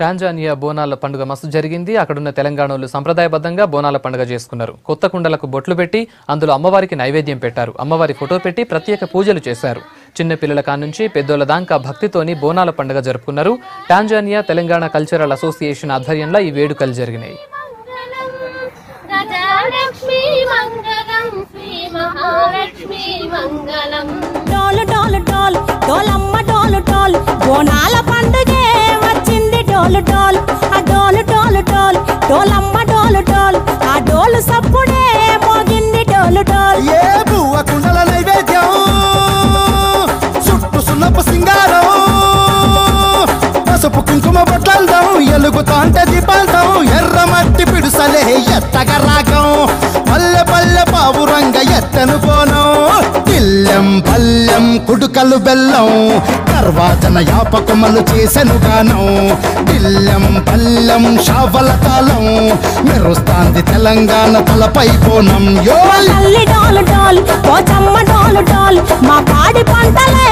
Tanzania బోనాల పండుగ మస్తు జరిగింది. అక్కడున్న తెలంగాణలో సంప్రదాయబద్ధంగా బోనాల పండుగ చేసుకున్నారు. కొత్త కుండలకు బొట్లు పెట్టి అందులో అమ్మవారికి నైవేద్యం పెట్టారు. అమ్మవారి ఫోటో పెట్టి ప్రత్యేక పూజలు చేశారు. చిన్న పిల్లల కానుంచి పెద్దోళ్ల దాకా భక్తితోని బోనాల పండుగ జరుపుకున్నారు. టాంజానియా తెలంగాణ కల్చరల్ అసోసియేషన్ ఆధ్వర్యంలో ఈ వేడుకలు జరిగినాయి. బోనాల పండుగే వచ్చింది డోలు డోలు ఆ డోలు డోలు డోలు డోలమ్మ డోలు డోలు ఆ డోలు సప్పుడే మోగింది డోలు డోలు. ఏ బువ్వ కుండల నైవేద్యం చుట్టు సున్నపు సింగారం పసుపు కుంకుమ బొట్లందం ఎలుగుతాంటే దీపాంతం ఎర్రమట్టి పిడుసలే ఎత్తగ రాగం పల్లె పల్లె పావురంగ ఎత్తను పోనం పిల్లెం పల్లెం కుడుకలు బెల్లం కర్వాచన యాపకమలు చేసెను గానం పిల్లెం పల్లెం షావల తాళం మెరుస్తాంది తెలంగాణ తలపై పోనం డోలు డోలు పోచమ్మ డోలు డోలు మా పాడి పంటలే